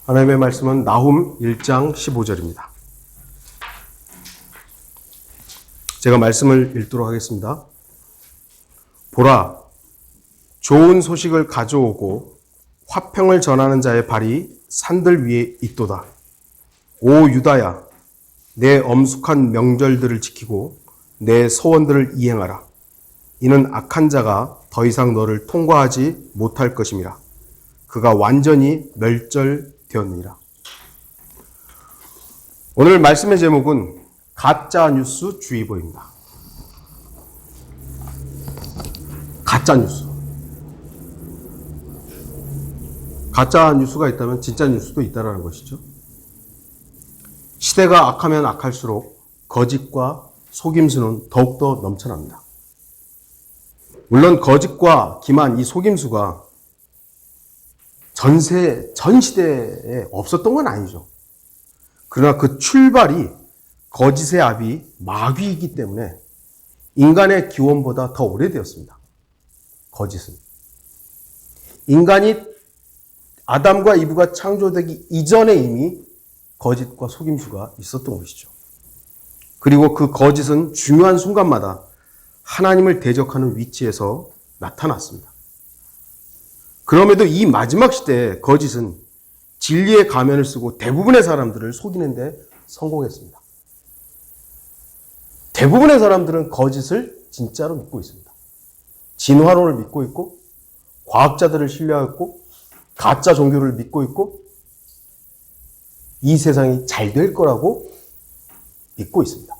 하나님의 말씀은 나훔 1장 15절입니다. 제가 말씀을 읽도록 하겠습니다. 보라, 좋은 소식을 가져오고 화평을 전하는 자의 발이 산들 위에 있도다. 오 유다야, 내 엄숙한 명절들을 지키고 내 서원들을 이행하라. 이는 악한 자가 더 이상 너를 통과하지 못할 것임이라. 그가 완전히 멸절되었느니라. 오늘 말씀의 제목은 가짜뉴스 주의보입니다. 가짜뉴스. 가짜뉴스가 있다면 진짜 뉴스도 있다는 것이죠. 시대가 악하면 악할수록 거짓과 속임수는 더욱더 넘쳐납니다. 물론 거짓과 기만, 이 속임수가 전 시대에 없었던 건 아니죠. 그러나 그 출발이 거짓의 압이 마귀이기 때문에 인간의 기원보다 더 오래되었습니다. 거짓은. 인간이 아담과 이브가 창조되기 이전에 이미 거짓과 속임수가 있었던 것이죠. 그리고 그 거짓은 중요한 순간마다 하나님을 대적하는 위치에서 나타났습니다. 그럼에도 이 마지막 시대에 거짓은 진리의 가면을 쓰고 대부분의 사람들을 속이는 데 성공했습니다. 대부분의 사람들은 거짓을 진짜로 믿고 있습니다. 진화론을 믿고 있고, 과학자들을 신뢰하고, 가짜 종교를 믿고 있고, 이 세상이 잘 될 거라고 믿고 있습니다.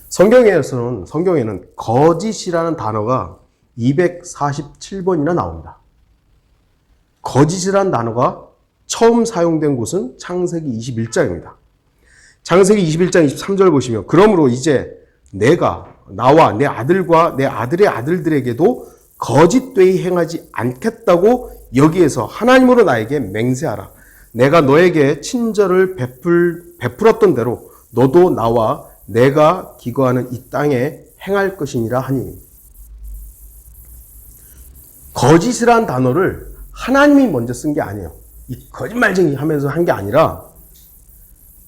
성경에는 거짓이라는 단어가 247번이나 나옵니다. 거짓이라는 단어가 처음 사용된 곳은 창세기 21장입니다. 창세기 21장 23절 보시면, 그러므로 이제 내가 나와 내 아들과 내 아들의 아들들에게도 거짓되이 행하지 않겠다고 여기에서 하나님으로 나에게 맹세하라. 내가 너에게 친절을 베풀었던 대로 너도 나와 내가 기거하는 이 땅에 행할 것이니라 하니. 거짓이란 단어를 하나님이 먼저 쓴 게 아니에요. 이 거짓말쟁이 하면서 한 게 아니라,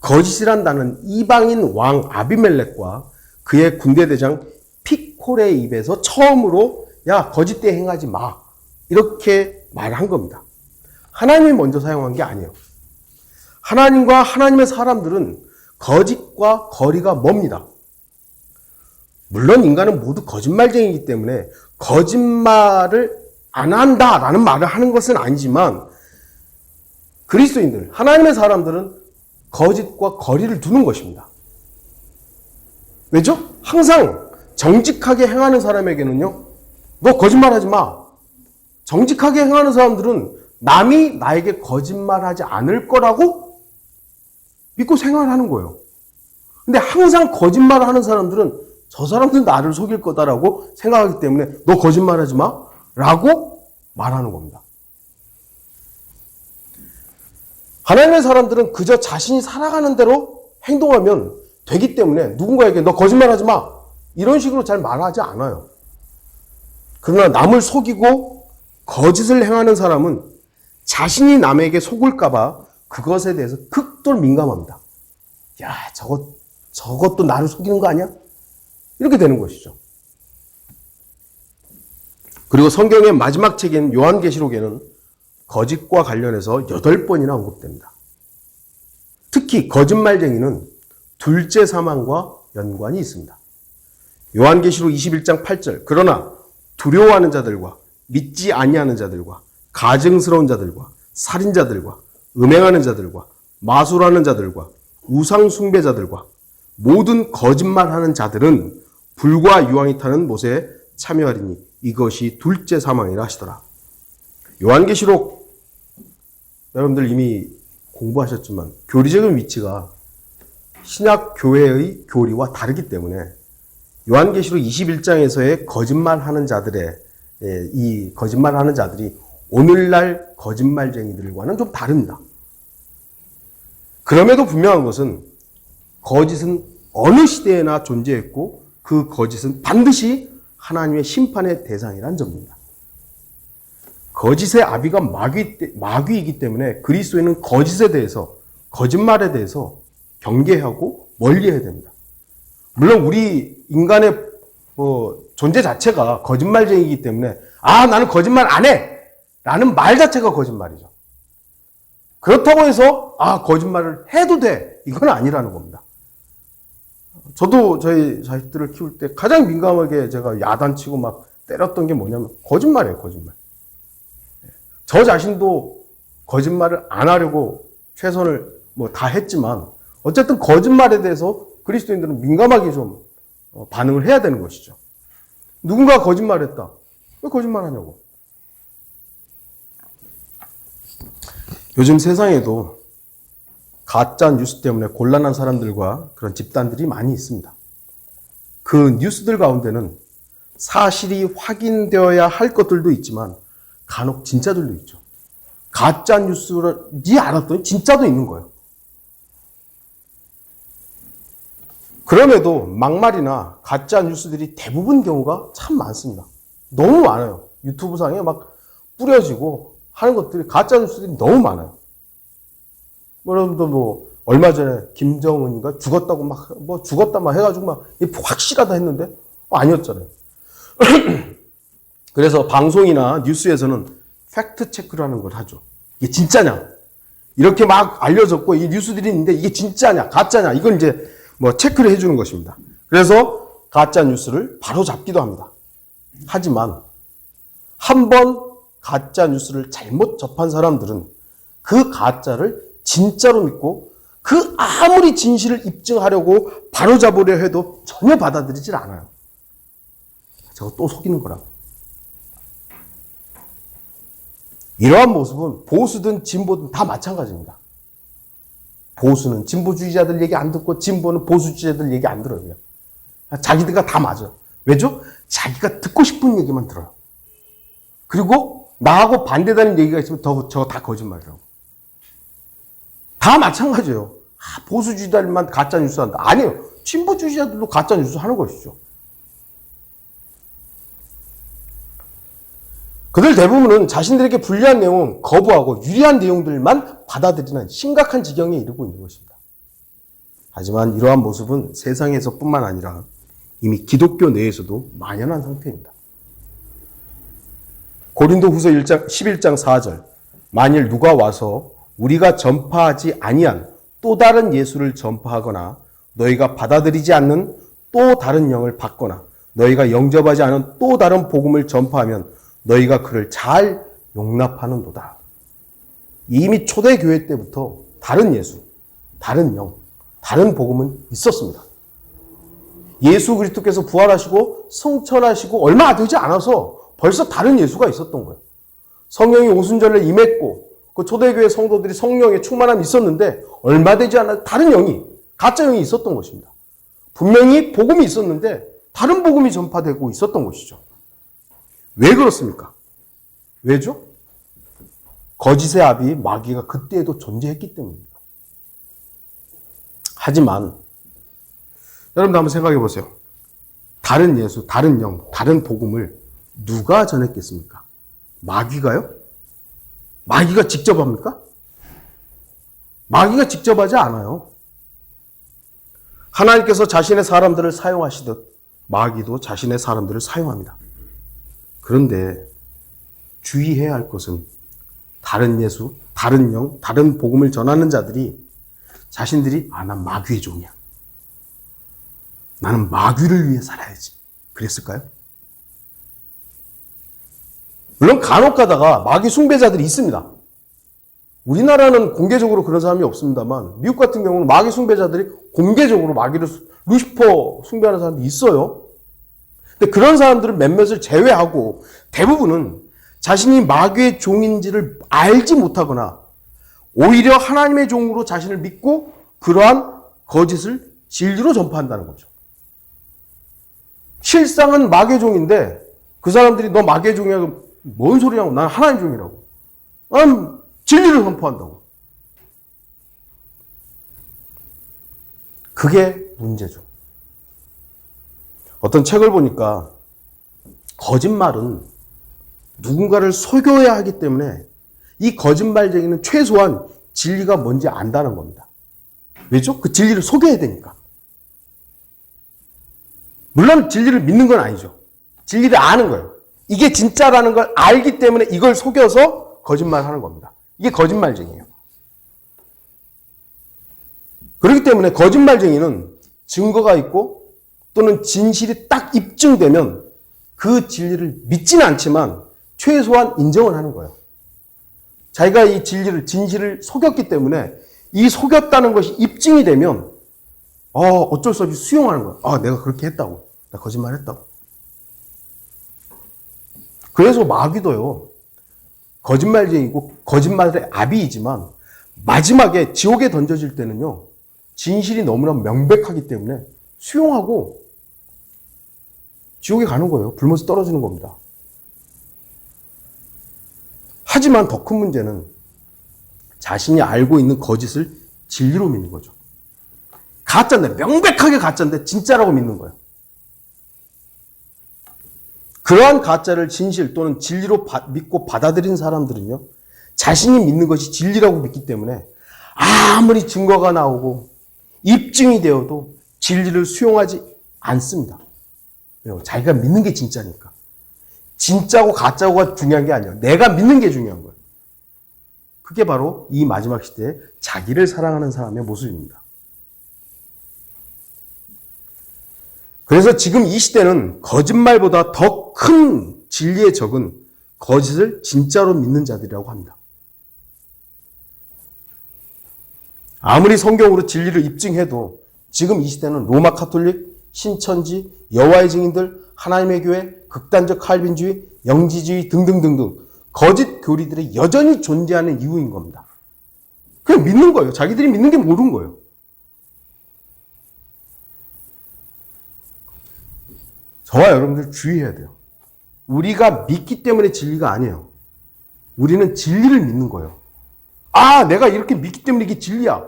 거짓이란 단어는 이방인 왕 아비멜렉과 그의 군대대장 피콜의 입에서 처음으로 야, 거짓되이 행하지 마, 이렇게 말한 겁니다. 하나님이 먼저 사용한 게 아니에요. 하나님과 하나님의 사람들은 거짓과 거리가 멉니다. 물론 인간은 모두 거짓말쟁이기 때문에 거짓말을 안 한다라는 말을 하는 것은 아니지만, 그리스도인들, 하나님의 사람들은 거짓과 거리를 두는 것입니다. 왜죠? 항상 정직하게 행하는 사람에게는요, 너 거짓말하지 마. 정직하게 행하는 사람들은 남이 나에게 거짓말하지 않을 거라고 믿고 생활하는 거예요. 근데 항상 거짓말을 하는 사람들은 저 사람들은 나를 속일 거다라고 생각하기 때문에 너 거짓말하지 마 라고 말하는 겁니다. 하나님의 사람들은 그저 자신이 살아가는 대로 행동하면 되기 때문에 누군가에게 너 거짓말하지 마 이런 식으로 잘 말하지 않아요. 그러나 남을 속이고 거짓을 행하는 사람은 자신이 남에게 속을까 봐 그것에 대해서 극도로 민감합니다. 야, 저것도 나를 속이는 거 아니야? 이렇게 되는 것이죠. 그리고 성경의 마지막 책인 요한계시록에는 거짓과 관련해서 8번이나 언급됩니다. 특히 거짓말쟁이는 둘째 사망과 연관이 있습니다. 요한계시록 21장 8절, 그러나 두려워하는 자들과 믿지 아니하는 자들과 가증스러운 자들과 살인자들과 음행하는 자들과 마술하는 자들과 우상 숭배자들과 모든 거짓말하는 자들은 불과 유황이 타는 못에 참여하리니 이것이 둘째 사망이라 하시더라. 요한계시록 여러분들 이미 공부하셨지만 교리적인 위치가 신약 교회의 교리와 다르기 때문에 요한계시록 21장에서의 거짓말하는 자들의 이 거짓말하는 자들이 오늘날 거짓말쟁이들과는 좀 다릅니다. 그럼에도 분명한 것은 거짓은 어느 시대에나 존재했고 그 거짓은 반드시 하나님의 심판의 대상이라는 점입니다. 거짓의 아비가 마귀이기 때문에 그리스도인은 거짓에 대해서, 거짓말에 대해서 경계하고 멀리해야 됩니다. 물론 우리 인간의 존재 자체가 거짓말쟁이기 때문에 나는 거짓말 안 해! 라는 말 자체가 거짓말이죠. 그렇다고 해서 거짓말을 해도 돼! 이건 아니라는 겁니다. 저도 저희 자식들을 키울 때 가장 민감하게 제가 야단치고 막 때렸던 게 뭐냐면 거짓말이에요, 거짓말. 저 자신도 거짓말을 안 하려고 최선을 다 했지만 어쨌든 거짓말에 대해서 그리스도인들은 민감하게 좀 반응을 해야 되는 것이죠. 누군가 거짓말했다. 왜 거짓말하냐고. 요즘 세상에도 가짜 뉴스 때문에 곤란한 사람들과 그런 집단들이 많이 있습니다. 그 뉴스들 가운데는 사실이 확인되어야 할 것들도 있지만 간혹 진짜들도 있죠. 가짜 뉴스를 알았더니 진짜도 있는 거예요. 그럼에도 막말이나 가짜 뉴스들이 대부분 경우가 참 많습니다. 너무 많아요. 유튜브상에 막 뿌려지고 하는 것들이 가짜 뉴스들이 너무 많아요. 여러분도 얼마 전에 김정은이가 죽었다고 죽었다 해가지고 확실하다 했는데 아니었잖아요. 그래서 방송이나 뉴스에서는 팩트 체크라는 걸 하죠. 이게 진짜냐? 이렇게 막 알려졌고 이 뉴스들이 있는데 이게 진짜냐, 가짜냐? 이걸 이제 체크를 해주는 것입니다. 그래서 가짜 뉴스를 바로 잡기도 합니다. 하지만 한번 가짜 뉴스를 잘못 접한 사람들은 그 가짜를 진짜로 믿고 그 아무리 진실을 입증하려고 바로잡으려 해도 전혀 받아들이질 않아요. 저거 또 속이는 거라고. 이러한 모습은 보수든 진보든 다 마찬가지입니다. 보수는 진보주의자들 얘기 안 듣고 진보는 보수주의자들 얘기 안 들어요. 자기들과 다 맞아. 왜죠? 자기가 듣고 싶은 얘기만 들어요. 그리고 나하고 반대되는 얘기가 있으면 저거 다 거짓말이라고. 다 마찬가지예요. 보수주의자들만 가짜 뉴스 한다. 아니에요. 진보주의자들도 가짜 뉴스 하는 것이죠. 그들 대부분은 자신들에게 불리한 내용은 거부하고 유리한 내용들만 받아들이는 심각한 지경에 이르고 있는 것입니다. 하지만 이러한 모습은 세상에서뿐만 아니라 이미 기독교 내에서도 만연한 상태입니다. 고린도후서 11장 4절 만일 누가 와서 우리가 전파하지 아니한 또 다른 예수를 전파하거나 너희가 받아들이지 않는 또 다른 영을 받거나 너희가 영접하지 않은 또 다른 복음을 전파하면 너희가 그를 잘 용납하는도다. 이미 초대교회 때부터 다른 예수, 다른 영, 다른 복음은 있었습니다. 예수 그리스도께서 부활하시고 성천하시고 얼마 되지 않아서 벌써 다른 예수가 있었던 거예요. 성령이 오순절에 임했고 그 초대교회 성도들이 성령의 충만함이 있었는데 얼마 되지 않아 다른 영이, 가짜 영이 있었던 것입니다. 분명히 복음이 있었는데 다른 복음이 전파되고 있었던 것이죠. 왜 그렇습니까? 왜죠? 거짓의 아비 마귀가 그때에도 존재했기 때문입니다. 하지만 여러분도 한번 생각해 보세요. 다른 예수, 다른 영, 다른 복음을 누가 전했겠습니까? 마귀가요? 마귀가 직접 합니까? 마귀가 직접 하지 않아요. 하나님께서 자신의 사람들을 사용하시듯 마귀도 자신의 사람들을 사용합니다. 그런데 주의해야 할 것은 다른 예수, 다른 영, 다른 복음을 전하는 자들이 자신들이 난 마귀의 종이야. 나는 마귀를 위해 살아야지. 그랬을까요? 물론 간혹 가다가 마귀 숭배자들이 있습니다. 우리나라는 공개적으로 그런 사람이 없습니다만 미국 같은 경우는 마귀 숭배자들이 공개적으로 루시퍼 숭배하는 사람들이 있어요. 근데 그런 사람들은 몇몇을 제외하고 대부분은 자신이 마귀의 종인지를 알지 못하거나 오히려 하나님의 종으로 자신을 믿고 그러한 거짓을 진리로 전파한다는 거죠. 실상은 마귀의 종인데 그 사람들이 너 마귀의 종이야. 뭔 소리냐고. 난 하나님 종이라고. 난 진리를 선포한다고. 그게 문제죠. 어떤 책을 보니까 거짓말은 누군가를 속여야 하기 때문에 이 거짓말쟁이는 최소한 진리가 뭔지 안다는 겁니다. 왜죠? 그 진리를 속여야 되니까. 물론 진리를 믿는 건 아니죠. 진리를 아는 거예요. 이게 진짜라는 걸 알기 때문에 이걸 속여서 거짓말하는 겁니다. 이게 거짓말쟁이에요. 그렇기 때문에 거짓말쟁이는 증거가 있고 또는 진실이 딱 입증되면 그 진리를 믿지는 않지만 최소한 인정을 하는 거예요. 자기가 이 진실을 속였기 때문에 이 속였다는 것이 입증이 되면 어쩔 수 없이 수용하는 거예요. 내가 그렇게 했다고. 나 거짓말했다고. 그래서 마귀도요. 거짓말쟁이고 거짓말의 아비이지만 마지막에 지옥에 던져질 때는요. 진실이 너무나 명백하기 때문에 수용하고 지옥에 가는 거예요. 불못에 떨어지는 겁니다. 하지만 더 큰 문제는 자신이 알고 있는 거짓을 진리로 믿는 거죠. 가짜인데, 명백하게 가짜인데 진짜라고 믿는 거예요. 그러한 가짜를 진실 또는 진리로 믿고 받아들인 사람들은요, 자신이 믿는 것이 진리라고 믿기 때문에 아무리 증거가 나오고 입증이 되어도 진리를 수용하지 않습니다. 왜요? 자기가 믿는 게 진짜니까. 진짜고 가짜고가 중요한 게 아니에요. 내가 믿는 게 중요한 거예요. 그게 바로 이 마지막 시대에 자기를 사랑하는 사람의 모습입니다. 그래서 지금 이 시대는 거짓말보다 더 큰 진리의 적은 거짓을 진짜로 믿는 자들이라고 합니다. 아무리 성경으로 진리를 입증해도 지금 이 시대는 로마 카톨릭, 신천지, 여호와의 증인들, 하나님의 교회, 극단적 칼빈주의, 영지주의 등등등등 거짓 교리들이 여전히 존재하는 이유인 겁니다. 그냥 믿는 거예요. 자기들이 믿는 게 모르는 거예요. 저와 여러분들 주의해야 돼요. 우리가 믿기 때문에 진리가 아니에요. 우리는 진리를 믿는 거예요. 내가 이렇게 믿기 때문에 이게 진리야.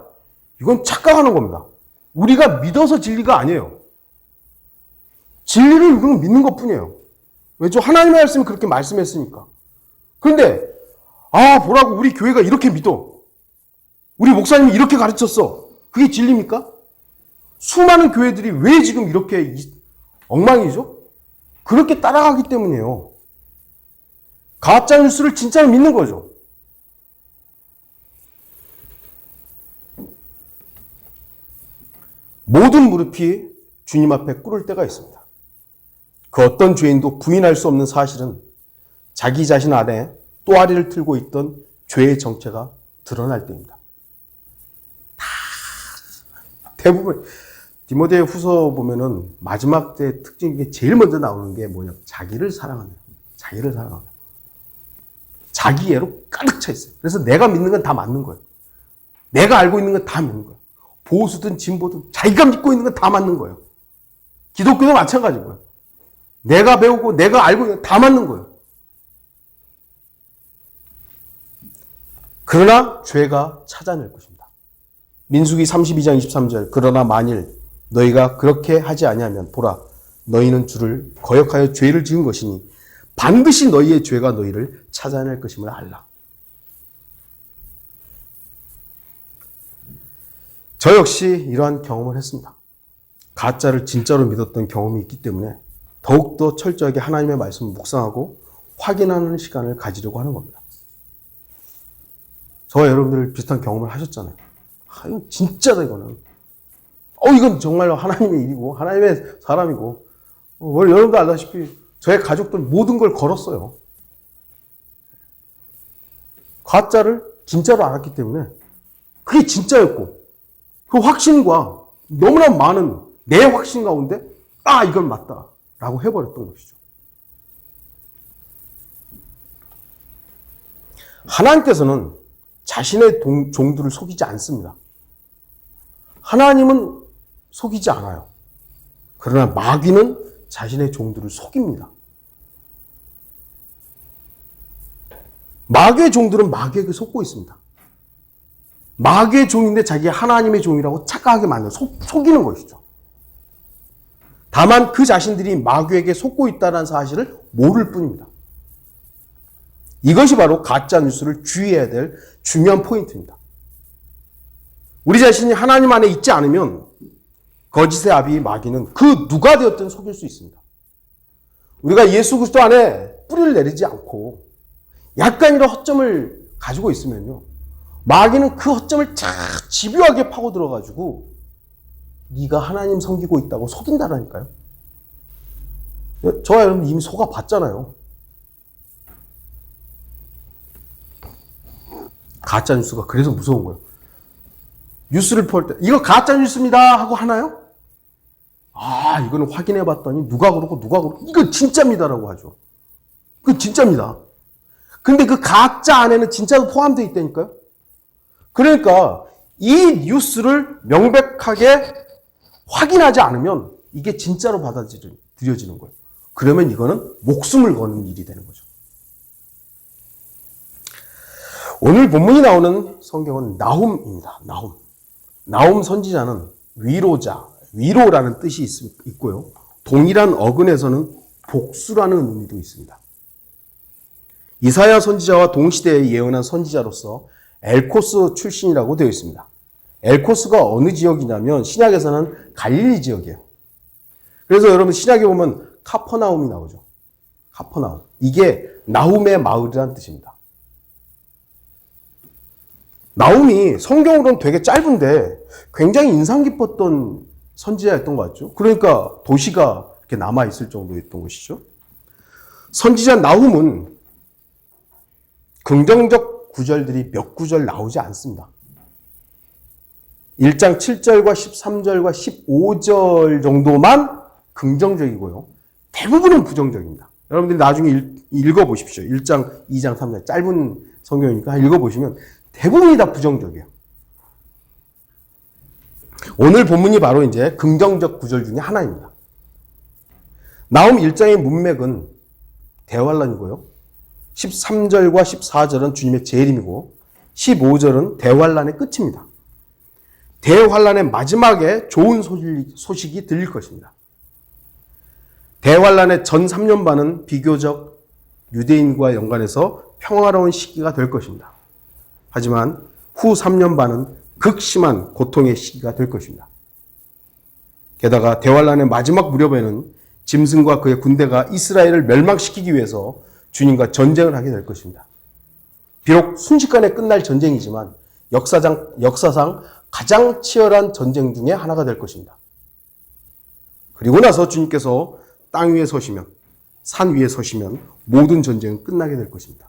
이건 착각하는 겁니다. 우리가 믿어서 진리가 아니에요. 진리를 우리는 믿는 것 뿐이에요. 왜죠? 하나님의 말씀이 그렇게 말씀했으니까. 그런데 보라고 우리 교회가 이렇게 믿어. 우리 목사님이 이렇게 가르쳤어. 그게 진리입니까? 수많은 교회들이 왜 지금 이렇게 엉망이죠? 그렇게 따라가기 때문이에요. 가짜 뉴스를 진짜로 믿는 거죠. 모든 무릎이 주님 앞에 꿇을 때가 있습니다. 그 어떤 죄인도 부인할 수 없는 사실은 자기 자신 안에 또아리를 틀고 있던 죄의 정체가 드러날 때입니다. 대부분 디모데 후서 보면은 마지막 때 특징이 제일 먼저 나오는 게 뭐냐? 자기를 사랑하는. 자기를 사랑하는. 자기애로 가득 차 있어요. 그래서 내가 믿는 건 다 맞는 거예요. 내가 알고 있는 건 다 믿는 거예요. 보수든 진보든 자기가 믿고 있는 건 다 맞는 거예요. 기독교도 마찬가지인 거예요. 내가 배우고 내가 알고 있는 건 다 맞는 거예요. 그러나 죄가 찾아낼 것입니다. 민수기 32장 23절 그러나 만일 너희가 그렇게 하지 아니하면 보라 너희는 주를 거역하여 죄를 지은 것이니 반드시 너희의 죄가 너희를 찾아낼 것임을 알라. 저 역시 이러한 경험을 했습니다. 가짜를 진짜로 믿었던 경험이 있기 때문에 더욱더 철저하게 하나님의 말씀을 묵상하고 확인하는 시간을 가지려고 하는 겁니다. 저와 여러분들 비슷한 경험을 하셨잖아요. 이건 진짜다 이거는. 이건 정말로 하나님의 일이고 하나님의 사람이고 여러분도 알다시피 저의 가족들 모든 걸 걸었어요. 가짜를 진짜로 알았기 때문에 그게 진짜였고 그 확신과 너무나 많은 내 확신 가운데 이건 맞다 라고 해버렸던 것이죠. 하나님께서는 자신의 종들을 속이지 않습니다. 하나님은 속이지 않아요. 그러나 마귀는 자신의 종들을 속입니다. 마귀의 종들은 마귀에게 속고 있습니다. 마귀의 종인데 자기가 하나님의 종이라고 착각하게 만들어 속이는 것이죠. 다만 그 자신들이 마귀에게 속고 있다는 사실을 모를 뿐입니다. 이것이 바로 가짜 뉴스를 주의해야 될 중요한 포인트입니다. 우리 자신이 하나님 안에 있지 않으면 거짓의 아비 마귀는 그 누가 되었든 속일 수 있습니다. 우리가 예수 그리스도 안에 뿌리를 내리지 않고 약간이라도 허점을 가지고 있으면요, 마귀는 그 허점을 착 집요하게 파고 들어가지고 네가 하나님 섬기고 있다고 속인다라니까요. 저와 여러분 이미 속아봤잖아요. 가짜 뉴스가 그래서 무서운 거예요. 뉴스를 볼 때 이거 가짜 뉴스입니다 하고 하나요? 아, 이거는 확인해 봤더니 누가 그러고 이거 진짜입니다라고 하죠. 그건 진짜입니다. 근데 그 가짜 안에는 진짜도 포함되어 있다니까요. 그러니까 이 뉴스를 명백하게 확인하지 않으면 이게 진짜로 받아들여지는 거예요. 그러면 이거는 목숨을 거는 일이 되는 거죠. 오늘 본문이 나오는 성경은 나훔입니다. 나훔 선지자는 위로라는 뜻이 있고요. 동일한 어근에서는 복수라는 의미도 있습니다. 이사야 선지자와 동시대에 예언한 선지자로서 엘코스 출신이라고 되어 있습니다. 엘코스가 어느 지역이냐면 신약에서는 갈릴리 지역이에요. 그래서 여러분 신약에 보면 카퍼나움이 나오죠. 카퍼나움. 이게 나훔의 마을이라는 뜻입니다. 나훔이 성경으로는 되게 짧은데 굉장히 인상 깊었던 선지자였던 것 같죠. 그러니까 도시가 이렇게 남아있을 정도였던 것이죠. 선지자 나훔은 긍정적 구절들이 몇 구절 나오지 않습니다. 1장 7절과 13절과 15절 정도만 긍정적이고요. 대부분은 부정적입니다. 여러분들이 나중에 읽어보십시오. 1장, 2장, 3장 짧은 성경이니까 읽어보시면 대부분이 다 부정적이에요. 오늘 본문이 바로 이제 긍정적 구절 중에 하나입니다. 나훔 1장의 문맥은 대환란이고요. 13절과 14절은 주님의 재림이고 15절은 대환란의 끝입니다. 대환란의 마지막에 좋은 소식이 들릴 것입니다. 대환란의 전 3년 반은 비교적 유대인과 연관해서 평화로운 시기가 될 것입니다. 하지만 후 3년 반은 극심한 고통의 시기가 될 것입니다. 게다가 대환란의 마지막 무렵에는 짐승과 그의 군대가 이스라엘을 멸망시키기 위해서 주님과 전쟁을 하게 될 것입니다. 비록 순식간에 끝날 전쟁이지만 역사상 가장 치열한 전쟁 중에 하나가 될 것입니다. 그리고 나서 주님께서 땅 위에 서시면, 산 위에 서시면 모든 전쟁은 끝나게 될 것입니다.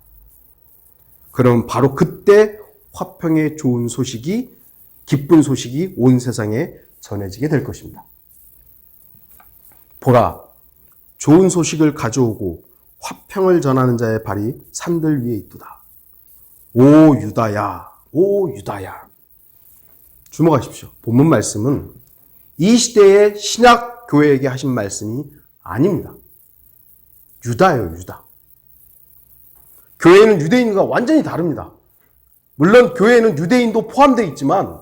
그럼 바로 그때 화평의 좋은 소식이, 기쁜 소식이 온 세상에 전해지게 될 것입니다. 보라, 좋은 소식을 가져오고 화평을 전하는 자의 발이 산들 위에 있도다. 오 유다야, 오 유다야. 주목하십시오. 본문 말씀은 이 시대의 신약 교회에게 하신 말씀이 아닙니다. 유다예요, 유다. 교회는 유대인과 완전히 다릅니다. 물론 교회에는 유대인도 포함되어 있지만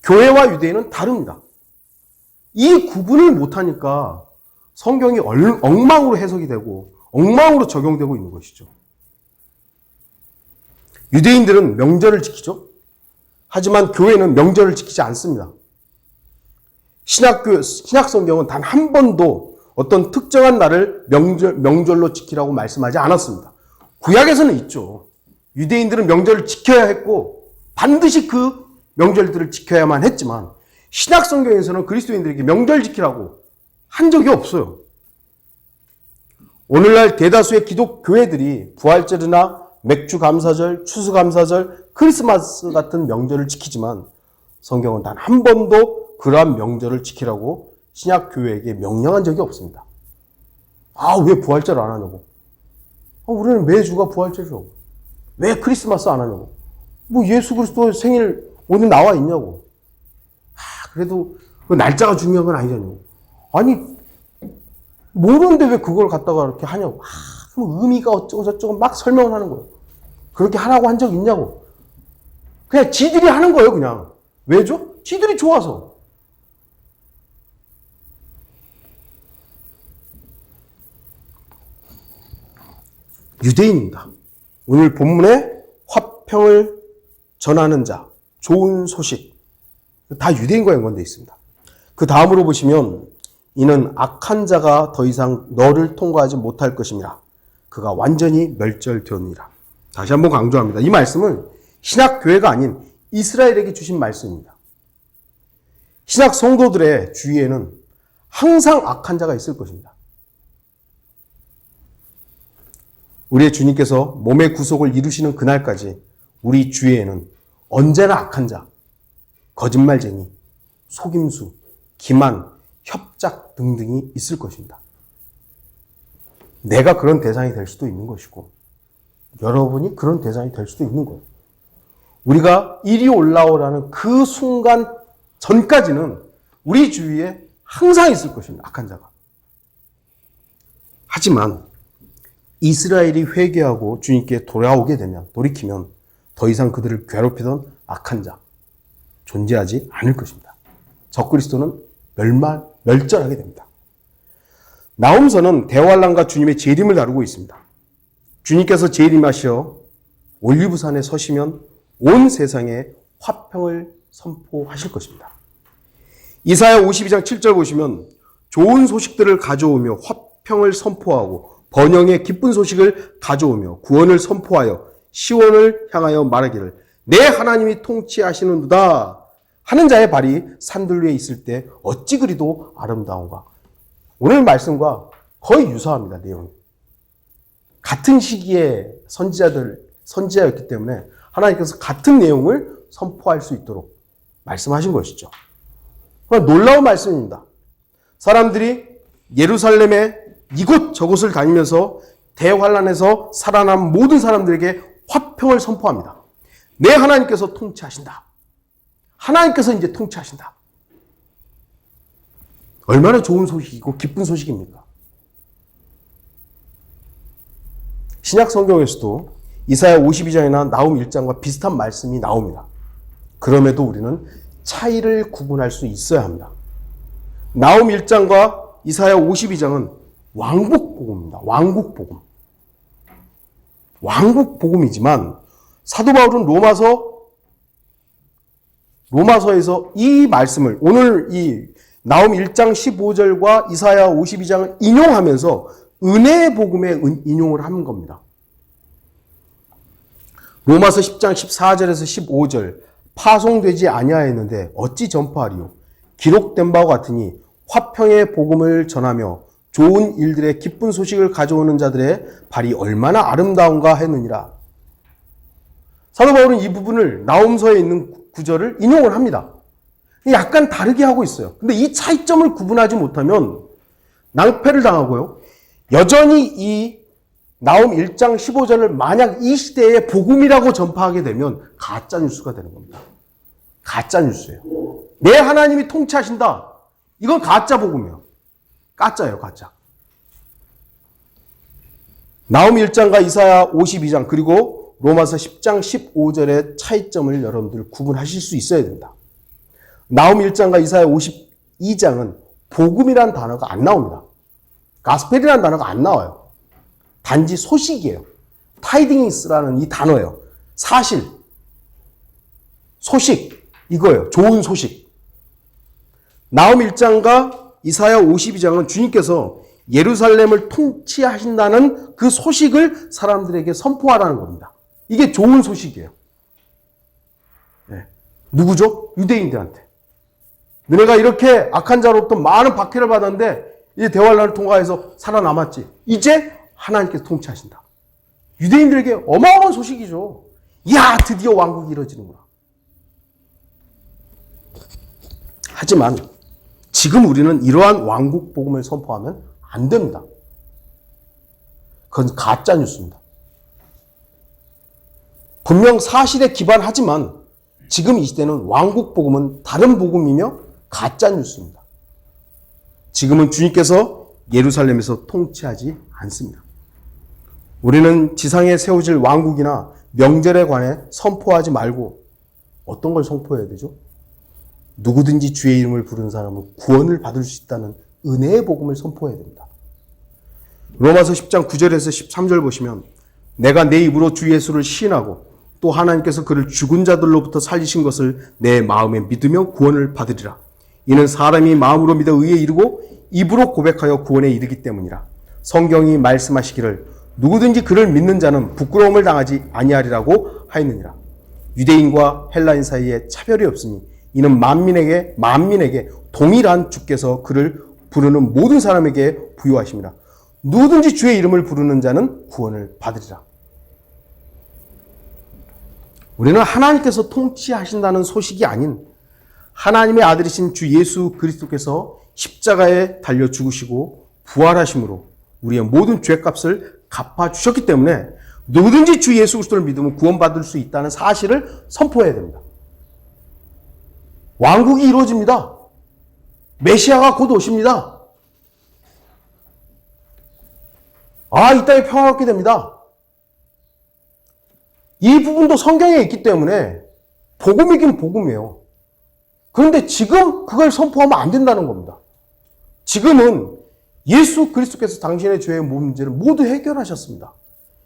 교회와 유대인은 다릅니다. 이 구분을 못하니까 성경이 엉망으로 해석이 되고 엉망으로 적용되고 있는 것이죠. 유대인들은 명절을 지키죠. 하지만 교회는 명절을 지키지 않습니다. 신약 성경은 단 한 번도 어떤 특정한 날을 명절로 지키라고 말씀하지 않았습니다. 구약에서는 있죠. 유대인들은 명절을 지켜야 했고 반드시 그 명절들을 지켜야만 했지만 신약 성경에서는 그리스도인들에게 명절 지키라고 한 적이 없어요. 오늘날 대다수의 기독 교회들이 부활절이나 맥주감사절, 추수감사절, 크리스마스 같은 명절을 지키지만 성경은 단 한 번도 그러한 명절을 지키라고 신약 교회에게 명령한 적이 없습니다. 아, 왜 부활절 안 하냐고. 우리는 매주가 부활절이라고. 왜 크리스마스 안 하냐고. 뭐 예수 그리스도 생일 오늘 나와 있냐고. 그래도 그 날짜가 중요한 건 아니잖아요. 아니, 모르는데 왜 그걸 갖다가 이렇게 하냐고. 그럼 의미가 어쩌고 저쩌고 막 설명을 하는 거예요. 그렇게 하라고 한 적 있냐고. 그냥 지들이 하는 거예요, 그냥. 왜죠? 지들이 좋아서. 유대인입니다. 오늘 본문에 화평을 전하는 자, 좋은 소식, 다 유대인과 연관되어 있습니다. 그 다음으로 보시면 이는 악한 자가 더 이상 너를 통과하지 못할 것임이라. 그가 완전히 멸절되었느니라. 다시 한번 강조합니다. 이 말씀은 신약교회가 아닌 이스라엘에게 주신 말씀입니다. 신약 성도들의 주위에는 항상 악한 자가 있을 것입니다. 우리의 주님께서 몸의 구속을 이루시는 그날까지 우리 주위에는 언제나 악한 자, 거짓말쟁이, 속임수, 기만, 협작 등등이 있을 것입니다. 내가 그런 대상이 될 수도 있는 것이고 여러분이 그런 대상이 될 수도 있는 거예요. 우리가 이리 올라오라는 그 순간 전까지는 우리 주위에 항상 있을 것입니다. 악한 자가. 하지만 이스라엘이 회개하고 주님께 돌아오게 되면, 돌이키면 더 이상 그들을 괴롭히던 악한 자 존재하지 않을 것입니다. 적그리스도는 멸절하게 됩니다. 나홈서는 대환란과 주님의 재림을 다루고 있습니다. 주님께서 재림하시어 올리브산에 서시면 온 세상에 화평을 선포하실 것입니다. 이사야 52장 7절 보시면 좋은 소식들을 가져오며 화평을 선포하고 번영의 기쁜 소식을 가져오며 구원을 선포하여 시온을 향하여 말하기를 내 하나님이 통치하시는도다 하는 자의 발이 산들 위에 있을 때 어찌 그리도 아름다운가. 오늘 말씀과 거의 유사합니다. 내용이. 같은 시기에 선지자였기 때문에 하나님께서 같은 내용을 선포할 수 있도록 말씀하신 것이죠. 놀라운 말씀입니다. 사람들이 예루살렘의 이곳 저곳을 다니면서 대환란에서 살아남은 모든 사람들에게 화평을 선포합니다. 내 하나님께서 통치하신다. 하나님께서 이제 통치하신다. 얼마나 좋은 소식이고 기쁜 소식입니까? 신약 성경에서도 이사야 52장이나 나홈 1장과 비슷한 말씀이 나옵니다. 그럼에도 우리는 차이를 구분할 수 있어야 합니다. 나홈 1장과 이사야 52장은 왕국복음입니다. 왕국복음. 왕국복음이지만 사도 바울은 로마서에서 이 말씀을 오늘 이 나홈 1장 15절과 이사야 52장을 인용하면서 은혜의 복음에 인용을 하는 겁니다. 로마서 10장 14절에서 15절 파송되지 아니하였는데 어찌 전파하리요? 기록된 바와 같으니 화평의 복음을 전하며 좋은 일들의 기쁜 소식을 가져오는 자들의 발이 얼마나 아름다운가 했느니라. 사도 바울은 이 부분을 나홈서에 있는 구절을 인용을 합니다. 약간 다르게 하고 있어요. 근데 이 차이점을 구분하지 못하면 낭패를 당하고요. 여전히 이 나홈 1장 15절을 만약 이 시대에 복음이라고 전파하게 되면 가짜 뉴스가 되는 겁니다. 가짜 뉴스예요. 내 하나님이 통치하신다. 이건 가짜 복음이에요. 가짜예요, 가짜. 나홈 1장과 이사야 52장 그리고 로마서 10장 15절의 차이점을 여러분들 구분하실 수 있어야 된다. 나홈 1장과 이사야 52장은 복음이라는 단어가 안 나옵니다. 가스펠이라는 단어가 안 나와요. 단지 소식이에요. 타이딩스라는 이 단어예요. 사실, 소식, 이거예요. 좋은 소식. 나홈 1장과 이사야 52장은 주님께서 예루살렘을 통치하신다는 그 소식을 사람들에게 선포하라는 겁니다. 이게 좋은 소식이에요. 네. 누구죠? 유대인들한테. 너네가 이렇게 악한 자로부터 많은 박해를 받았는데 이제 대환란을 통과해서 살아남았지. 이제 하나님께서 통치하신다. 유대인들에게 어마어마한 소식이죠. 이야, 드디어 왕국이 이루어지는구나. 하지만 지금 우리는 이러한 왕국 복음을 선포하면 안 됩니다. 그건 가짜 뉴스입니다. 분명 사실에 기반하지만 지금 이 시대는 왕국 복음은 다른 복음이며 가짜 뉴스입니다. 지금은 주님께서 예루살렘에서 통치하지 않습니다. 우리는 지상에 세워질 왕국이나 명절에 관해 선포하지 말고 어떤 걸 선포해야 되죠? 누구든지 주의 이름을 부르는 사람은 구원을 받을 수 있다는 은혜의 복음을 선포해야 됩니다. 로마서 10장 9절에서 13절 보시면 내가 내 입으로 주 예수를 시인하고 또 하나님께서 그를 죽은 자들로부터 살리신 것을 내 마음에 믿으며 구원을 받으리라. 이는 사람이 마음으로 믿어 의에 이르고 입으로 고백하여 구원에 이르기 때문이라. 성경이 말씀하시기를 누구든지 그를 믿는 자는 부끄러움을 당하지 아니하리라고 하였느니라. 유대인과 헬라인 사이에 차별이 없으니 이는 만민에게 동일한 주께서 그를 부르는 모든 사람에게 부여하심이라. 누구든지 주의 이름을 부르는 자는 구원을 받으리라. 우리는 하나님께서 통치하신다는 소식이 아닌 하나님의 아들이신 주 예수 그리스도께서 십자가에 달려 죽으시고 부활하심으로 우리의 모든 죄값을 갚아주셨기 때문에 누구든지 주 예수 그리스도를 믿으면 구원받을 수 있다는 사실을 선포해야 됩니다. 왕국이 이루어집니다. 메시아가 곧 오십니다. 이 땅이 평화롭게 됩니다. 이 부분도 성경에 있기 때문에 복음이긴 복음이에요. 그런데 지금 그걸 선포하면 안 된다는 겁니다. 지금은 예수 그리스도께서 당신의 죄의 문제를 모두 해결하셨습니다.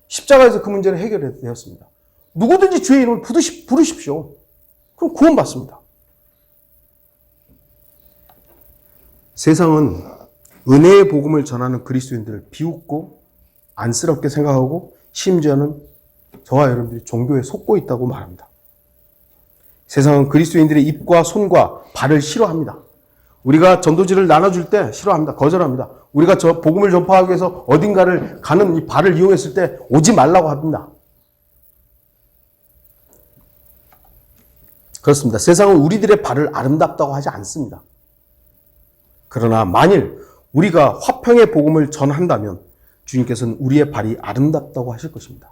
십자가에서 그 문제는 해결되었습니다. 누구든지 주의 이름을 부르십시오. 그럼 구원받습니다. 세상은 은혜의 복음을 전하는 그리스도인들을 비웃고 안쓰럽게 생각하고 심지어는 저와 여러분들이 종교에 속고 있다고 말합니다. 세상은 그리스도인들의 입과 손과 발을 싫어합니다. 우리가 전도지를 나눠줄 때 싫어합니다. 거절합니다. 우리가 저 복음을 전파하기 위해서 어딘가를 가는 이 발을 이용했을 때 오지 말라고 합니다. 그렇습니다. 세상은 우리들의 발을 아름답다고 하지 않습니다. 그러나 만일 우리가 화평의 복음을 전한다면 주님께서는 우리의 발이 아름답다고 하실 것입니다.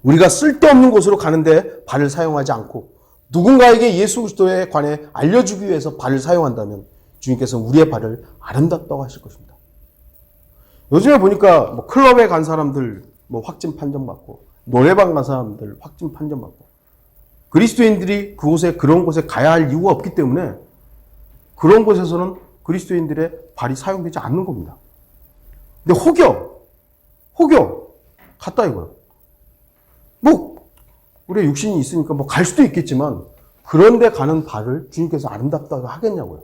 우리가 쓸데없는 곳으로 가는데 발을 사용하지 않고 누군가에게 예수 그리스도에 관해 알려주기 위해서 발을 사용한다면 주님께서는 우리의 발을 아름답다고 하실 것입니다. 요즘에 보니까 클럽에 간 사람들 확진 판정받고 노래방 간 사람들 확진 판정받고 그리스도인들이 그런 곳에 가야 할 이유가 없기 때문에 그런 곳에서는 그리스도인들의 발이 사용되지 않는 겁니다. 근데 혹여 갔다 이거요. 우리의 육신이 있으니까 갈 수도 있겠지만 그런데 가는 발을 주님께서 아름답다고 하겠냐고요.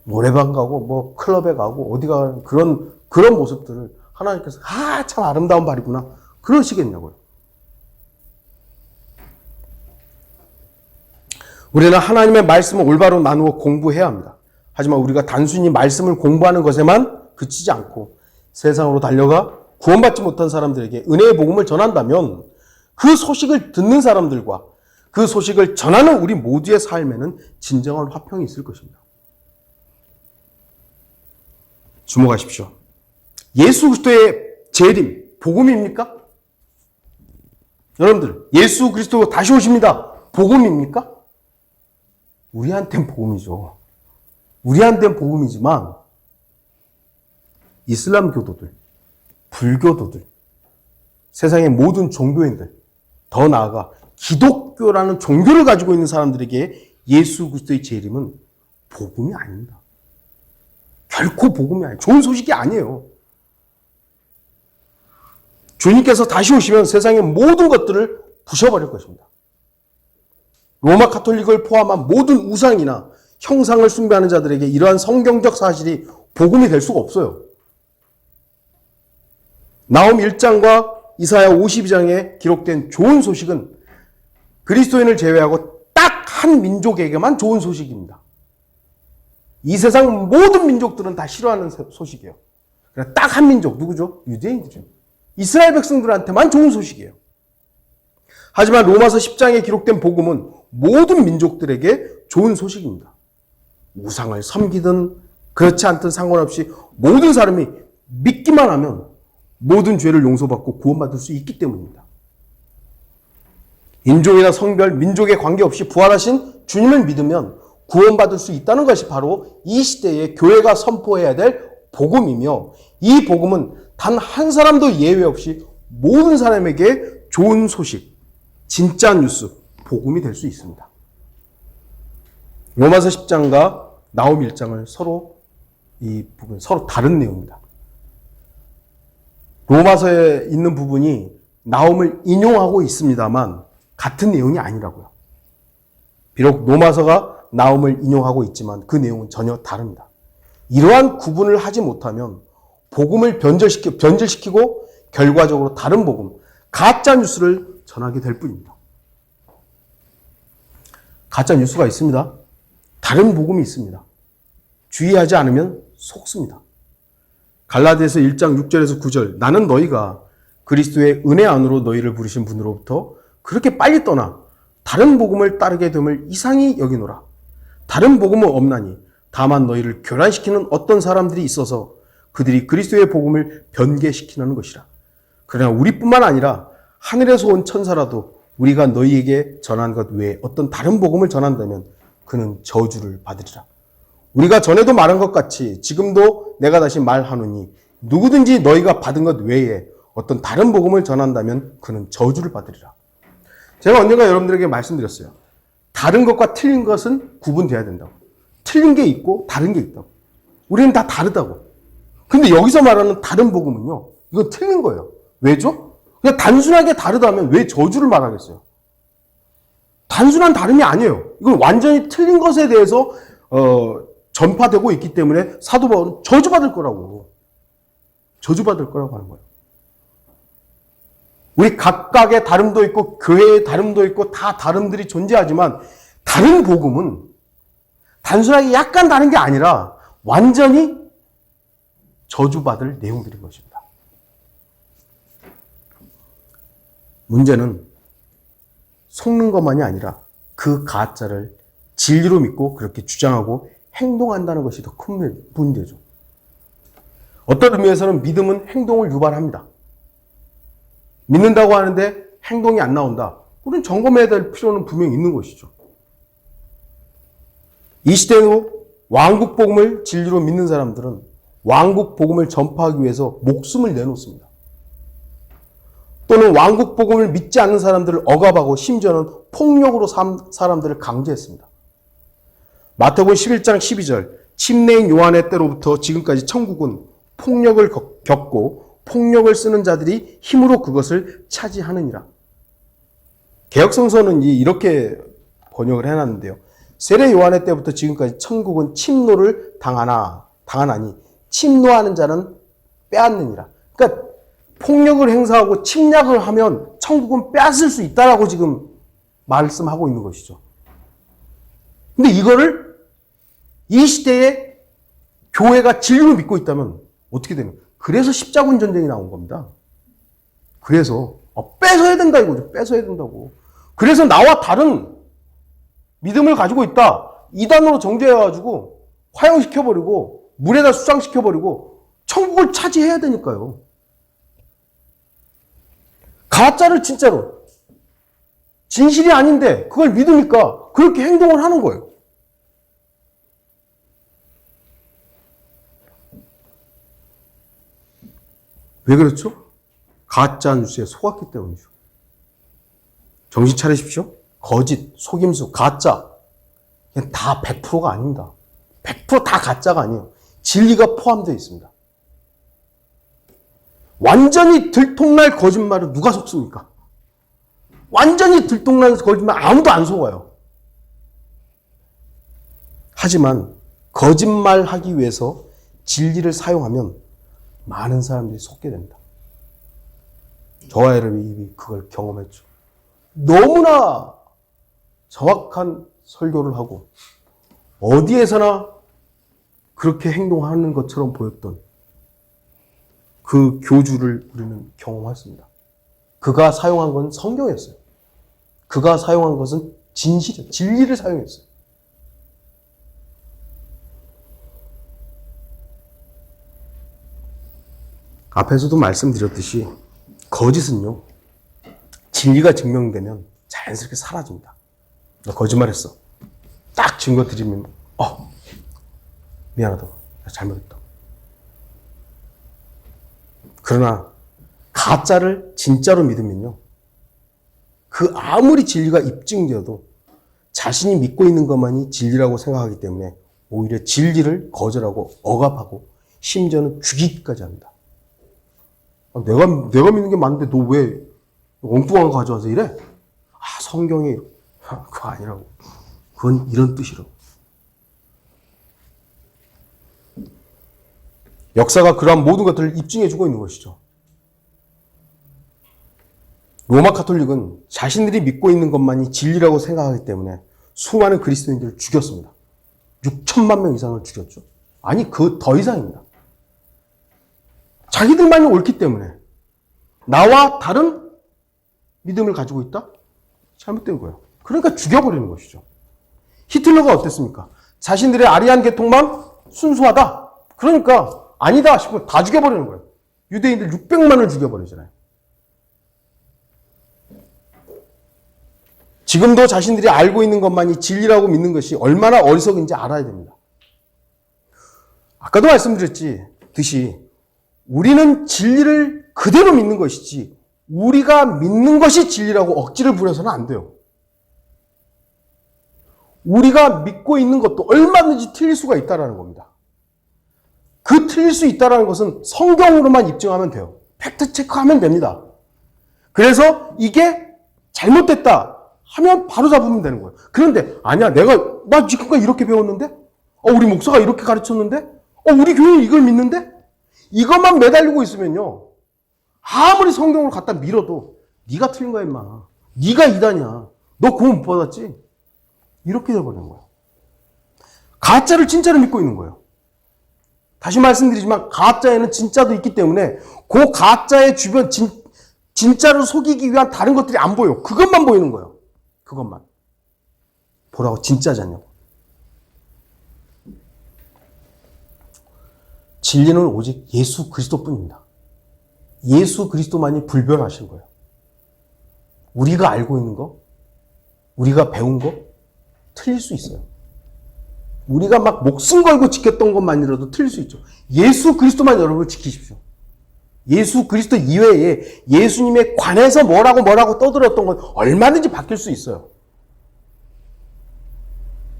노래방 가고 클럽에 가고 어디 가는 그런 모습들을 하나님께서 참 아름다운 발이구나 그러시겠냐고요. 우리는 하나님의 말씀을 올바로 나누어 공부해야 합니다. 하지만 우리가 단순히 말씀을 공부하는 것에만 그치지 않고 세상으로 달려가 구원받지 못한 사람들에게 은혜의 복음을 전한다면 그 소식을 듣는 사람들과 그 소식을 전하는 우리 모두의 삶에는 진정한 화평이 있을 것입니다. 주목하십시오. 예수 그리스도의 재림, 복음입니까? 여러분들, 예수 그리스도 다시 오십니다. 복음입니까? 우리한테는 복음이죠. 우리한테는 복음이지만 이슬람 교도들, 불교도들, 세상의 모든 종교인들, 더 나아가 기독교라는 종교를 가지고 있는 사람들에게 예수 그리스도의 재림은 복음이 아닙니다. 결코 복음이 아니에요. 좋은 소식이 아니에요. 주님께서 다시 오시면 세상의 모든 것들을 부셔버릴 것입니다. 로마 카톨릭을 포함한 모든 우상이나 형상을 숭배하는 자들에게 이러한 성경적 사실이 복음이 될 수가 없어요. 나홈 1장과 이사야 52장에 기록된 좋은 소식은 그리스도인을 제외하고 딱 한 민족에게만 좋은 소식입니다. 이 세상 모든 민족들은 다 싫어하는 소식이에요. 딱 한 민족, 누구죠? 유대인들이죠. 이스라엘 백성들한테만 좋은 소식이에요. 하지만 로마서 10장에 기록된 복음은 모든 민족들에게 좋은 소식입니다. 우상을 섬기든 그렇지 않든 상관없이 모든 사람이 믿기만 하면 모든 죄를 용서받고 구원받을 수 있기 때문입니다. 인종이나 성별, 민족에 관계없이 부활하신 주님을 믿으면 구원받을 수 있다는 것이 바로 이 시대에 교회가 선포해야 될 복음이며 이 복음은 단 한 사람도 예외 없이 모든 사람에게 좋은 소식, 진짜 뉴스, 복음이 될 수 있습니다. 로마서 10장과 나홈 1장을 서로 다른 내용입니다. 로마서에 있는 부분이 나움을 인용하고 있습니다만 같은 내용이 아니라고요. 비록 로마서가 나움을 인용하고 있지만 그 내용은 전혀 다릅니다. 이러한 구분을 하지 못하면 복음을 변질시키고 결과적으로 다른 복음, 가짜 뉴스를 전하게 될 뿐입니다. 가짜 뉴스가 있습니다. 다른 복음이 있습니다. 주의하지 않으면 속습니다. 갈라디아서 1장 6절에서 9절, 나는 너희가 그리스도의 은혜 안으로 너희를 부르신 분으로부터 그렇게 빨리 떠나 다른 복음을 따르게 됨을 이상히 여기노라. 다른 복음은 없나니 다만 너희를 교란시키는 어떤 사람들이 있어서 그들이 그리스도의 복음을 변개시키는 것이라. 그러나 우리뿐만 아니라 하늘에서 온 천사라도 우리가 너희에게 전한 것 외에 어떤 다른 복음을 전한다면 그는 저주를 받으리라. 우리가 전에도 말한 것 같이 지금도 내가 다시 말하노니 누구든지 너희가 받은 것 외에 어떤 다른 복음을 전한다면 그는 저주를 받으리라. 제가 언젠가 여러분들에게 말씀드렸어요. 다른 것과 틀린 것은 구분돼야 된다고. 틀린 게 있고 다른 게 있다고. 우리는 다 다르다고. 근데 여기서 말하는 다른 복음은요, 이건 틀린 거예요. 왜죠? 그냥 단순하게 다르다면 왜 저주를 말하겠어요? 단순한 다름이 아니에요. 이건 완전히 틀린 것에 대해서 전파되고 있기 때문에 사도 바울은 저주받을 거라고 하는 거예요. 우리 각각의 다름도 있고 교회의 다름도 있고 다 다름들이 존재하지만 다른 복음은 단순하게 약간 다른 게 아니라 완전히 저주받을 내용들인 것입니다. 문제는 속는 것만이 아니라 그 가짜를 진리로 믿고 그렇게 주장하고 행동한다는 것이 더 큰 문제죠. 어떤 의미에서는 믿음은 행동을 유발합니다. 믿는다고 하는데 행동이 안 나온다. 우리는 점검해야 될 필요는 분명히 있는 것이죠. 이 시대로 왕국 복음을 진리로 믿는 사람들은 왕국 복음을 전파하기 위해서 목숨을 내놓습니다. 또는 왕국 복음을 믿지 않는 사람들을 억압하고 심지어는 폭력으로 사람들을 강제했습니다. 마태복음 11장 12절, 침례인 요한의 때로부터 지금까지 천국은 폭력을 겪고 폭력을 쓰는 자들이 힘으로 그것을 차지하느니라. 개역성서는 이렇게 번역을 해놨는데요. 세례 요한의 때부터 지금까지 천국은 침노를 당하나니 침노하는 자는 빼앗느니라. 그러니까 폭력을 행사하고 침략을 하면 천국은 빼앗을 수 있다라고 지금 말씀하고 있는 것이죠. 근데 이거를 이 시대에 교회가 진리로 믿고 있다면 어떻게 되는? 그래서 십자군 전쟁이 나온 겁니다. 그래서 뺏어야 된다 이거죠. 뺏어야 된다고. 그래서 나와 다른 믿음을 가지고 있다. 이단으로 정죄해가지고 화형시켜버리고 물에다 수상시켜버리고 천국을 차지해야 되니까요. 가짜를 진짜로 진실이 아닌데 그걸 믿으니까 그렇게 행동을 하는 거예요. 왜 그렇죠? 가짜 뉴스에 속았기 때문이죠. 정신 차리십시오. 거짓, 속임수, 가짜. 다 100%가 아닙니다. 100%다 가짜가 아니에요. 진리가 포함되어 있습니다. 완전히 들통날 거짓말을 누가 속습니까? 완전히 들통날 거짓말 아무도 안 속아요. 하지만 거짓말하기 위해서 진리를 사용하면 많은 사람들이 속게 됩니다. 저와 여러분이 그걸 경험했죠. 너무나 정확한 설교를 하고 어디에서나 그렇게 행동하는 것처럼 보였던 그 교주를 우리는 경험했습니다. 그가 사용한 건 성경이었어요. 그가 사용한 것은 진실이에요. 진리를 사용했어요. 앞에서도 말씀드렸듯이 거짓은요, 진리가 증명되면 자연스럽게 사라집니다. 너 거짓말했어. 딱 증거 드리면 미안하다. 잘못했다. 그러나 가짜를 진짜로 믿으면요, 그 아무리 진리가 입증되어도 자신이 믿고 있는 것만이 진리라고 생각하기 때문에 오히려 진리를 거절하고 억압하고 심지어는 죽이기까지 합니다. 내가 믿는 게 맞는데 너 왜 엉뚱한 거 가져와서 이래? 성경이 그거 아니라고. 그건 이런 뜻이라고. 역사가 그러한 모든 것들을 입증해주고 있는 것이죠. 로마 가톨릭은 자신들이 믿고 있는 것만이 진리라고 생각하기 때문에 수많은 그리스도인들을 죽였습니다. 6천만 명 이상을 죽였죠. 아니, 그 더 이상입니다. 자기들만이 옳기 때문에 나와 다른 믿음을 가지고 있다? 잘못된 거예요. 그러니까 죽여버리는 것이죠. 히틀러가 어땠습니까? 자신들의 아리안 계통만 순수하다. 그러니까 아니다 싶으면 다 죽여버리는 거예요. 유대인들 600만을 죽여버리잖아요. 지금도 자신들이 알고 있는 것만이 진리라고 믿는 것이 얼마나 어리석은지 알아야 됩니다. 아까도 말씀드렸듯이 우리는 진리를 그대로 믿는 것이지 우리가 믿는 것이 진리라고 억지를 부려서는 안 돼요. 우리가 믿고 있는 것도 얼마든지 틀릴 수가 있다는 겁니다. 그 틀릴 수 있다는 것은 성경으로만 입증하면 돼요. 팩트 체크하면 됩니다. 그래서 이게 잘못됐다 하면 바로 잡으면 되는 거예요. 그런데 아니야, 나 지금까지 이렇게 배웠는데? 우리 목사가 이렇게 가르쳤는데? 우리 교회는 이걸 믿는데? 이것만 매달리고 있으면요. 아무리 성경을 갖다 밀어도 네가 틀린 거야 임마. 네가 이단이야. 너 구원 못 받았지? 이렇게 돼버리는 거예요. 가짜를 진짜로 믿고 있는 거예요. 다시 말씀드리지만 가짜에는 진짜도 있기 때문에 그 가짜의 주변 진짜를 속이기 위한 다른 것들이 안 보여. 그것만 보이는 거예요. 그것만. 보라고 진짜잖아요. 진리는 오직 예수 그리스도뿐입니다. 예수 그리스도만이 불변하신 거예요. 우리가 알고 있는 거, 우리가 배운 거 틀릴 수 있어요. 우리가 막 목숨 걸고 지켰던 것만이라도 틀릴 수 있죠. 예수 그리스도만 여러분 지키십시오. 예수 그리스도 이외에 예수님에 관해서 뭐라고 떠들었던 건 얼마든지 바뀔 수 있어요.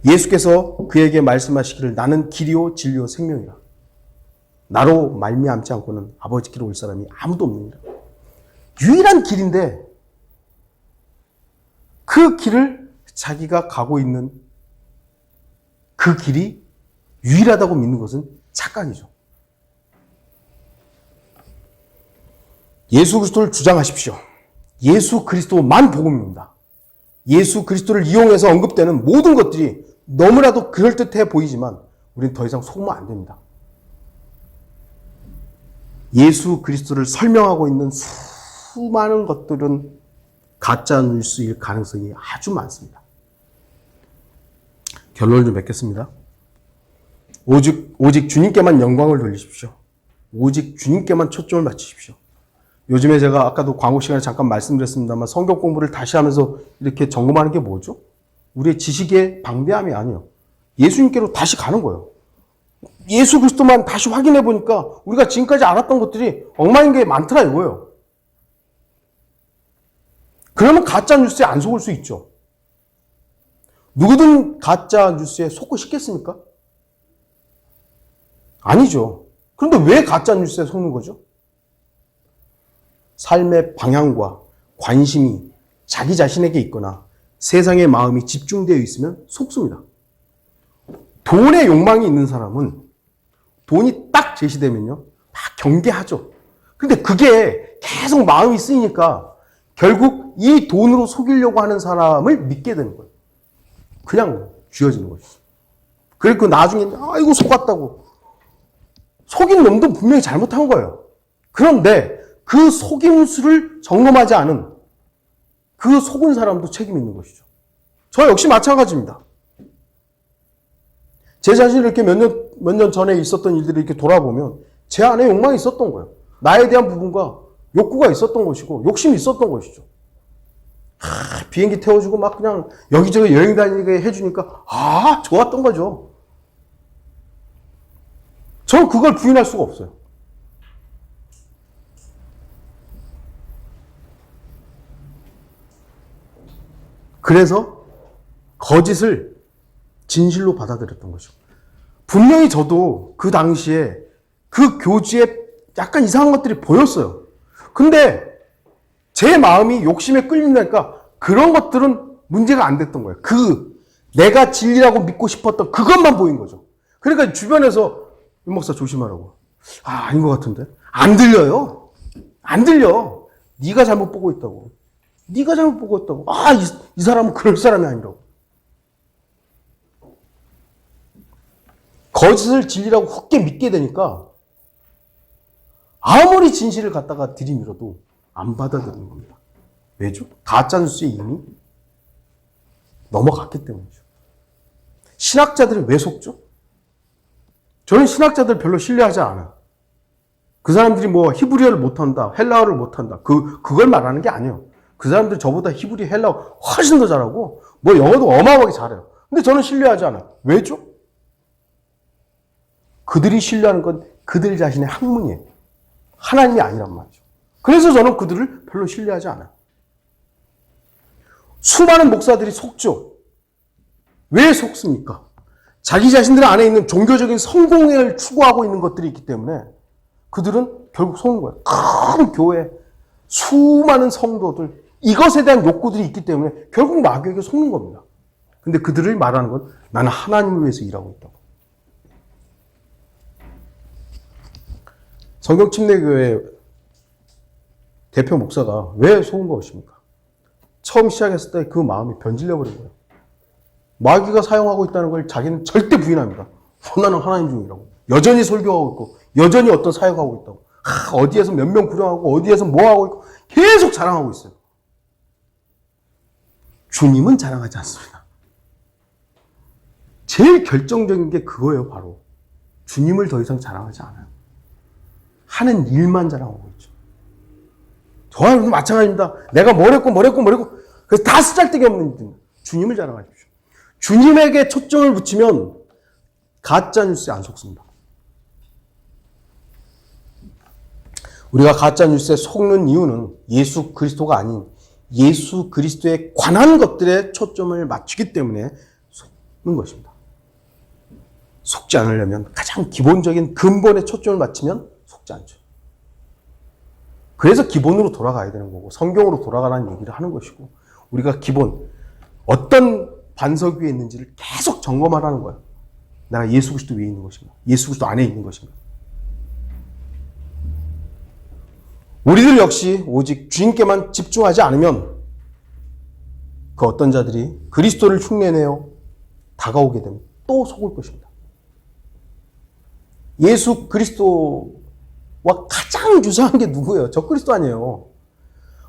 예수께서 그에게 말씀하시기를 나는 길이요 진리요 생명이라. 나로 말미암지 않고는 아버지께로 올 사람이 아무도 없느니라. 유일한 길인데 그 길을 자기가 가고 있는 그 길이 유일하다고 믿는 것은 착각이죠. 예수 그리스도를 주장하십시오. 예수 그리스도만 복음입니다. 예수 그리스도를 이용해서 언급되는 모든 것들이 너무나도 그럴듯해 보이지만 우리는 더 이상 속으면 안 됩니다. 예수 그리스도를 설명하고 있는 수많은 것들은 가짜 뉴스일 가능성이 아주 많습니다. 결론을 좀 맺겠습니다. 오직 주님께만 영광을 돌리십시오. 오직 주님께만 초점을 맞추십시오. 요즘에 제가 아까도 광고 시간에 잠깐 말씀드렸습니다만 성경 공부를 다시 하면서 이렇게 점검하는 게 뭐죠? 우리의 지식의 방대함이 아니에요. 예수님께로 다시 가는 거예요. 예수 그리스도만 다시 확인해 보니까 우리가 지금까지 알았던 것들이 엉망인 게 많더라 이거예요. 그러면 가짜 뉴스에 안 속을 수 있죠. 누구든 가짜 뉴스에 속고 싶겠습니까? 아니죠. 그런데 왜 가짜 뉴스에 속는 거죠? 삶의 방향과 관심이 자기 자신에게 있거나 세상의 마음이 집중되어 있으면 속습니다. 돈의 욕망이 있는 사람은 돈이 딱 제시되면요, 막 경계하죠. 근데 그게 계속 마음이 쓰이니까 결국 이 돈으로 속이려고 하는 사람을 믿게 되는 거예요. 그냥 쥐어지는 것이죠. 그리고 나중에 아이고 속았다고. 속인 놈도 분명히 잘못한 거예요. 그런데 그 속임수를 점검하지 않은 그 속은 사람도 책임이 있는 것이죠. 저 역시 마찬가지입니다. 제 자신을 이렇게 몇 년 전에 있었던 일들을 이렇게 돌아보면 제 안에 욕망이 있었던 거예요. 나에 대한 부분과 욕구가 있었던 것이고 욕심이 있었던 것이죠. 비행기 태워주고 막 그냥 여기저기 여행 다니게 해주니까 좋았던 거죠. 저는 그걸 부인할 수가 없어요. 그래서 거짓을 진실로 받아들였던 거죠. 분명히 저도 그 당시에 그 교주에 약간 이상한 것들이 보였어요. 근데 제 마음이 욕심에 끌린다니까 그런 것들은 문제가 안 됐던 거예요. 내가 진리라고 믿고 싶었던 그것만 보인 거죠. 그러니까 주변에서 유 목사 조심하라고. 아닌 것 같은데. 안 들려요. 안 들려. 네가 잘못 보고 있다고. 네가 잘못 보고 있다고. 이 사람은 그럴 사람이 아니라고. 거짓을 진리라고 굳게 믿게 되니까 아무리 진실을 갖다가 들이밀어도 안 받아들이는 겁니다. 왜죠? 가짜뉴스에 이미 넘어갔기 때문이죠. 신학자들이 왜 속죠? 저는 신학자들 별로 신뢰하지 않아요. 그 사람들이 뭐 히브리어를 못한다, 헬라어를 못한다, 그걸 말하는 게 아니에요. 그 사람들 저보다 히브리, 헬라어 훨씬 더 잘하고 뭐 영어도 어마어마하게 잘해요. 근데 저는 신뢰하지 않아요. 왜죠? 그들이 신뢰하는 건 그들 자신의 학문이에요. 하나님이 아니란 말이죠. 그래서 저는 그들을 별로 신뢰하지 않아요. 수많은 목사들이 속죠. 왜 속습니까? 자기 자신들 안에 있는 종교적인 성공을 추구하고 있는 것들이 있기 때문에 그들은 결국 속는 거예요. 큰 교회, 수많은 성도들, 이것에 대한 욕구들이 있기 때문에 결국 마귀에게 속는 겁니다. 근데 그들을 말하는 건 나는 하나님을 위해서 일하고 있다고. 성경침례교회 대표 목사가 왜 속은 것입니까? 처음 시작했을 때 그 마음이 변질려 버린 거예요. 마귀가 사용하고 있다는 걸 자기는 절대 부인합니다. 나는 하나님 중이라고. 여전히 설교하고 있고 여전히 어떤 사역하고 있다고. 어디에서 몇 명 구령하고 어디에서 뭐 하고 있고 계속 자랑하고 있어요. 주님은 자랑하지 않습니다. 제일 결정적인 게 그거예요. 바로 주님을 더 이상 자랑하지 않아요. 하는 일만 자랑하고 있죠. 저와 여러분도 마찬가지입니다. 내가 뭐랬고 그래서 다 쓰잘데기 없는 일입니다. 주님을 자랑하십시오. 주님에게 초점을 붙이면 가짜뉴스에 안 속습니다. 우리가 가짜뉴스에 속는 이유는 예수 그리스도가 아닌 예수 그리스도에 관한 것들에 초점을 맞추기 때문에 속는 것입니다. 속지 않으려면 가장 기본적인 근본에 초점을 맞추면 속지 않죠. 그래서 기본으로 돌아가야 되는 거고 성경으로 돌아가라는 얘기를 하는 것이고 우리가 기본 어떤 반석 위에 있는지를 계속 점검하라는 거예요. 내가 예수 그리스도 위에 있는 것인가? 예수 그리스도 안에 있는 것인가? 우리들 역시 오직 주님께만 집중하지 않으면 그 어떤 자들이 그리스도를 흉내내어 다가오게 되면 또 속을 것입니다. 예수 그리스도와 가장 유사한 게 누구예요? 저 그리스도 아니에요.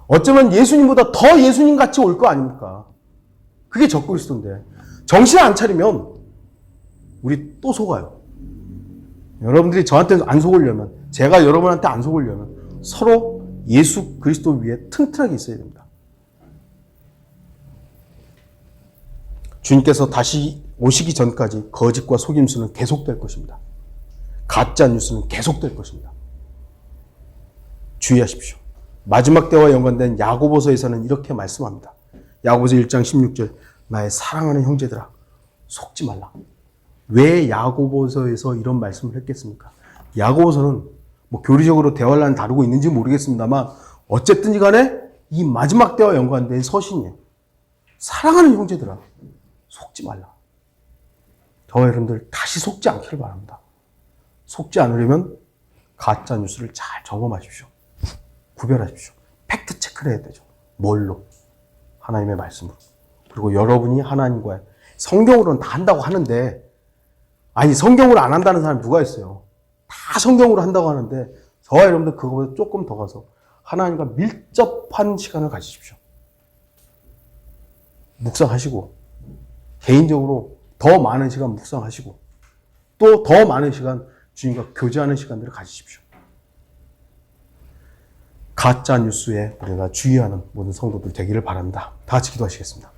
어쩌면 예수님보다 더 예수님 같이 올 거 아닙니까? 그게 저 그리스도인데 정신 안 차리면 우리 또 속아요. 여러분들이 저한테 안 속으려면 제가 여러분한테 안 속으려면 서로 예수 그리스도 위에 튼튼하게 있어야 됩니다. 주님께서 다시 오시기 전까지 거짓과 속임수는 계속될 것입니다. 가짜 뉴스는 계속될 것입니다. 주의하십시오. 마지막 때와 연관된 야고보서에서는 이렇게 말씀합니다. 야고보서 1장 16절 나의 사랑하는 형제들아 속지 말라. 왜 야고보서에서 이런 말씀을 했겠습니까? 야고보서는 뭐 교리적으로 대화를 다루고 있는지 모르겠습니다만 어쨌든 간에 이 마지막 때와 연관된 서신이에요. 사랑하는 형제들아 속지 말라. 저와 여러분들 다시 속지 않기를 바랍니다. 속지 않으려면 가짜 뉴스를 잘 점검하십시오. 구별하십시오. 팩트 체크를 해야 되죠. 뭘로? 하나님의 말씀으로. 그리고 여러분이 하나님과의 성경으로는 다 한다고 하는데 아니 성경으로 안 한다는 사람이 누가 있어요. 다 성경으로 한다고 하는데 저와 여러분들 그거보다 조금 더 가서 하나님과 밀접한 시간을 가지십시오. 묵상하시고 개인적으로 더 많은 시간 묵상하시고 또 더 많은 시간 주님과 교제하는 시간들을 가지십시오. 가짜 뉴스에 우리가 주의하는 모든 성도들 되기를 바랍니다. 다 같이 기도하시겠습니다.